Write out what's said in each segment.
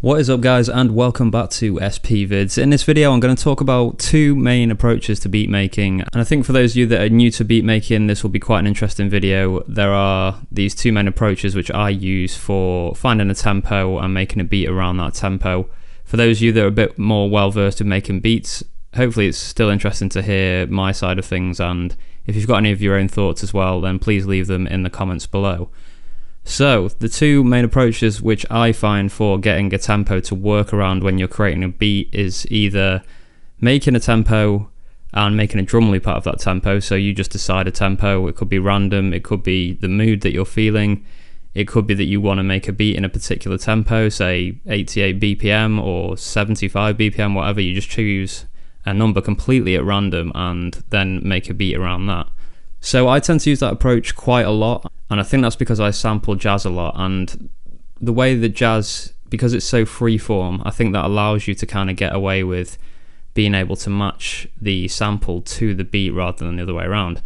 What is up, guys, and welcome back to SP Vids. In this video I'm going to talk about two main approaches to beat making, and I think for those of you that are new to beat making, this will be quite an interesting video. There are these two main approaches which I use for finding a tempo and making a beat around that tempo. For those of you that are a bit more well versed in making beats, hopefully it's still interesting to hear my side of things, and if you've got any of your own thoughts as well, then please leave them in the comments below. So, the two main approaches which I find for getting a tempo to work around when you're creating a beat is either making a tempo and making a drum loop out of that tempo. So you just decide a tempo. It could be random, it could be the mood that you're feeling, it could be that you want to make a beat in a particular tempo, say 88 BPM or 75 BPM, whatever. You just choose a number completely at random and then make a beat around that. So I tend to use that approach quite a lot, and I think that's because I sample jazz a lot, and the way that jazz, because it's so freeform, I think that allows you to kind of get away with being able to match the sample to the beat rather than the other way around.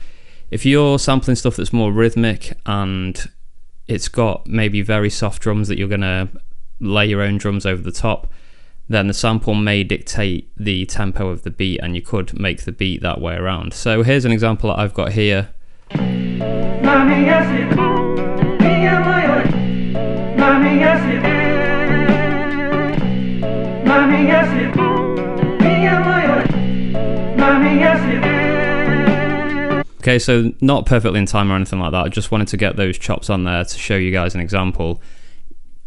If you're sampling stuff that's more rhythmic and it's got maybe very soft drums that you're going to lay your own drums over the top, then the sample may dictate the tempo of the beat, and you could make the beat that way around. So here's an example that I've got here. Okay, so not perfectly in time or anything like that. I just wanted to get those chops on there to show you guys an example.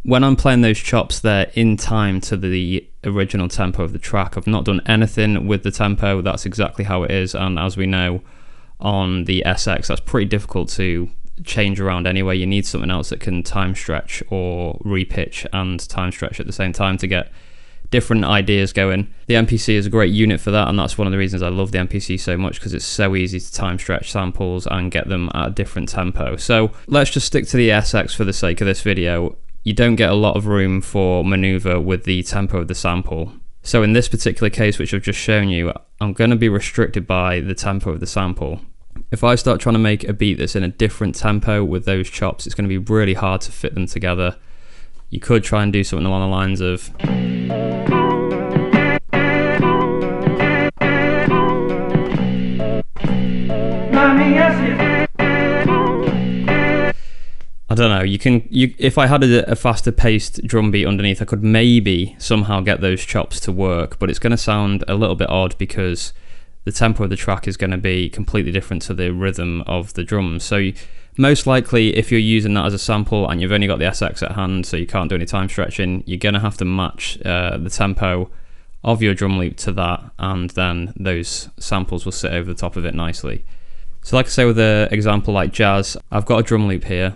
When I'm playing those chops, they're in time to the original tempo of the track. I've not done anything with the tempo, that's exactly how it is, and as we know on the SX, that's pretty difficult to change around anyway. You need something else that can time stretch or repitch and time stretch at the same time to get different ideas going. The MPC is a great unit for that, and that's one of the reasons I love the MPC so much, because it's so easy to time stretch samples and get them at a different tempo. So let's just stick to the SX for the sake of this video. You don't get a lot of room for maneuver with the tempo of the sample. So in this particular case, which I've just shown you, I'm going to be restricted by the tempo of the sample. If I start trying to make a beat that's in a different tempo with those chops, it's going to be really hard to fit them together. You could try and do something along the lines of I don't know, if I had a faster paced drum beat underneath, I could maybe somehow get those chops to work, but it's going to sound a little bit odd because the tempo of the track is going to be completely different to the rhythm of the drums. So most likely, if you're using that as a sample and you've only got the SX at hand, so you can't do any time stretching, you're going to have to match the tempo of your drum loop to that, and then those samples will sit over the top of it nicely. So like I say, with an example like jazz, I've got a drum loop here,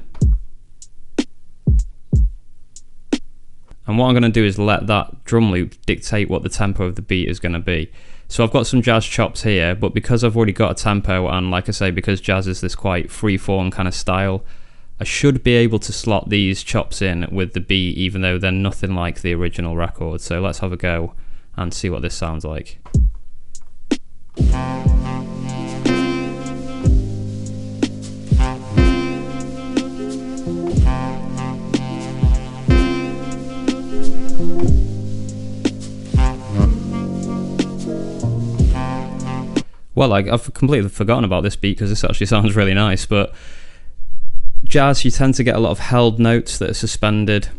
and what I'm going to do is let that drum loop dictate what the tempo of the beat is going to be. So I've got some jazz chops here, but because I've already got a tempo, and like I say, because jazz is this quite free-form kind of style, I should be able to slot these chops in with the beat, even though they're nothing like the original record. So let's have a go and see what this sounds like. Well, I've completely forgotten about this beat because this actually sounds really nice, but jazz, you tend to get a lot of held notes that are suspended,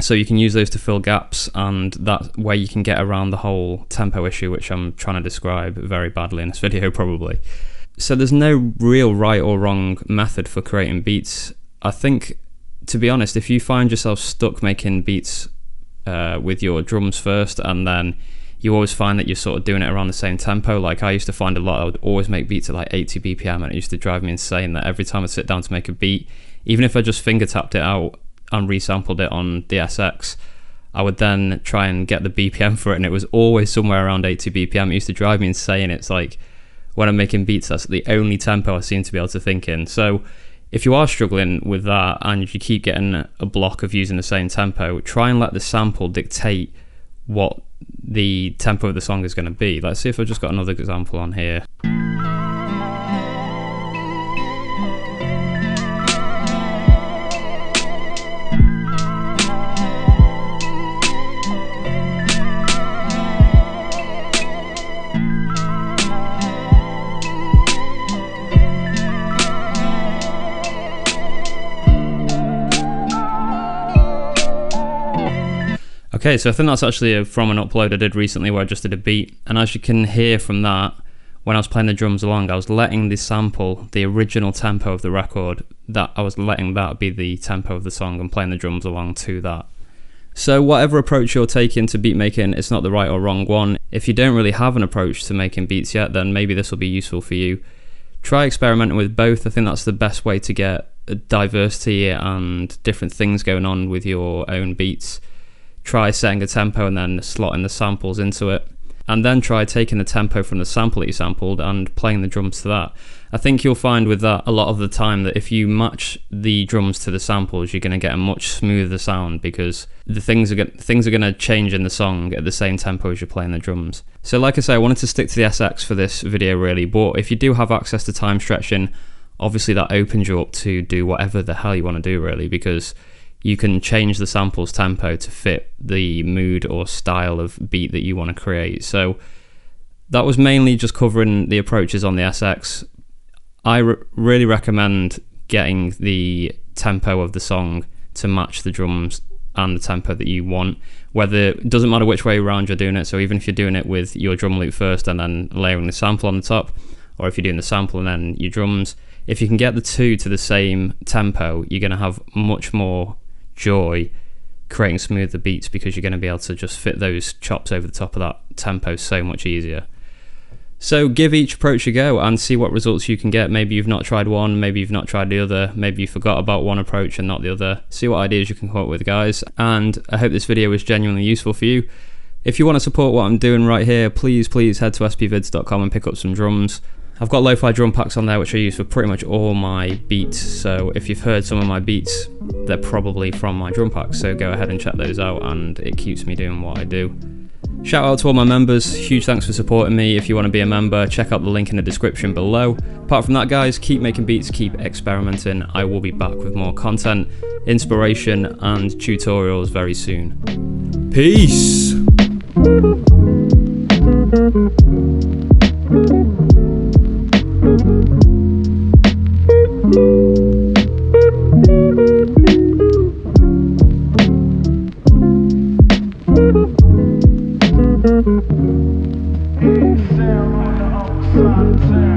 so you can use those to fill gaps, and that way you can get around the whole tempo issue, which I'm trying to describe very badly in this video probably. So there's no real right or wrong method for creating beats. I think, to be honest, if you find yourself stuck making beats with your drums first, and then you always find that you're sort of doing it around the same tempo. Like I used to find a lot, I would always make beats at like 80 BPM, and it used to drive me insane that every time I sit down to make a beat, even if I just finger tapped it out and resampled it on the SX, I would then try and get the BPM for it, and it was always somewhere around 80 BPM. It used to drive me insane. It's like when I'm making beats, that's the only tempo I seem to be able to think in. So if you are struggling with that and you keep getting a block of using the same tempo, try and let the sample dictate what the tempo of the song is going to be. Let's see if I've just got another example on here. Okay, so I think that's actually from an upload I did recently where I just did a beat, and as you can hear from that, when I was playing the drums along, I was letting the sample, the original tempo of the record, that I was letting that be the tempo of the song and playing the drums along to that. So whatever approach you're taking to beat making, it's not the right or wrong one. If you don't really have an approach to making beats yet, then maybe this will be useful for you. Try experimenting with both. I think that's the best way to get diversity and different things going on with your own beats. Try setting a tempo and then slotting the samples into it. And then try taking the tempo from the sample that you sampled and playing the drums to that. I think you'll find with that a lot of the time that if you match the drums to the samples, you're going to get a much smoother sound, because the things are going to change in the song at the same tempo as you're playing the drums. So like I say, I wanted to stick to the SX for this video really, but if you do have access to time stretching, obviously that opens you up to do whatever the hell you want to do really, because you can change the sample's tempo to fit the mood or style of beat that you want to create. So that was mainly just covering the approaches on the SX. I really recommend getting the tempo of the song to match the drums and the tempo that you want. Whether, it doesn't matter which way around you're doing it, so even if you're doing it with your drum loop first and then layering the sample on the top, or if you're doing the sample and then your drums, if you can get the two to the same tempo, you're going to have much more joy creating smoother beats, because you're going to be able to just fit those chops over the top of that tempo so much easier. So give each approach a go and see what results you can get. Maybe you've not tried one, maybe you've not tried the other, maybe you forgot about one approach and not the other. See what ideas you can come up with, guys, and I hope this video was genuinely useful for you. If you want to support what I'm doing right here, please head to spvids.com and pick up some drums. I've got lo-fi drum packs on there which I use for pretty much all my beats, so if you've heard some of my beats, they're probably from my drum packs, so go ahead and check those out, and it keeps me doing what I do. Shout out to all my members, huge thanks for supporting me. If you want to be a member, check out the link in the description below. Apart from that, guys, keep making beats, keep experimenting. I will be back with more content, inspiration and tutorials very soon. Peace! Sound on the outside of town.